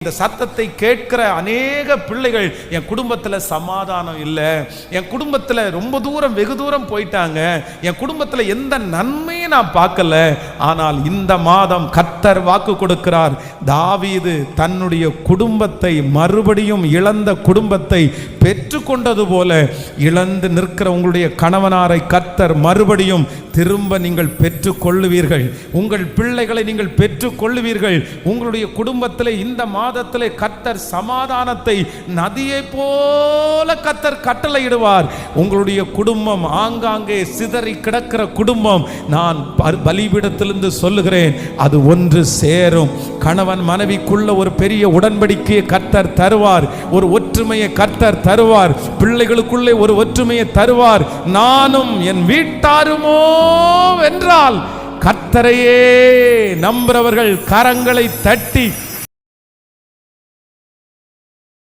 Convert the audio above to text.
இந்த சத்தத்தை கேட்கிற அநேக பிள்ளைகள், என் குடும்பத்தில் சமாதானம் இல்லை, என் குடும்பத்தில் ரொம்ப தூரம் வெகு தூரம் போயிட்டாங்க, என் குடும்பத்தில் எந்த நன்மையும் நான் பார்க்கல. ஆனால் இந்த மாதம் கர்த்தர் வாக்கு கொடுக்கிறார், தாவீது தன்னுடைய குடும்பத்தை மறுபடியும் இழந்த குடும்பத்தை பெற்றுக்கொண்டது போல இழந்து நிற்கிற உங்களுடைய கணவனாரை கர்த்தர் மறுபடியும் திரும்ப நீங்கள் பெற்றுக்கொள்ளுவீர்கள். உங்கள் பிள்ளைகளை நீங்கள் பெற்றுக்கொள்ளுவீர்கள். உங்களுடைய குடும்பத்தில் இந்த மாதத்திலே கர்த்தர் சமாதானத்தை நதியை போல கர்த்தர் கட்டளையிடுவார். உங்களுடைய குடும்பம் ஆங்காங்கே சிதறி கிடக்கிற குடும்பம், நான் பலிபீடத்திலிருந்து சொல்லுகிறேன், அது ஒன்று சேரும். கணவன் மனைவிக்குள்ள ஒரு பெரிய உடன்படிக்கையை கர்த்தர் தருவார், ஒரு ஒற்றுமையை கர்த்தர் தருவார், பிள்ளைகளுக்குள்ளே ஒரு ஒற்றுமையை தருவார். நானும் என் வீட்டாருமோ என்றால் கர்த்தரையே நம்புறவர்கள் கரங்களை தட்டி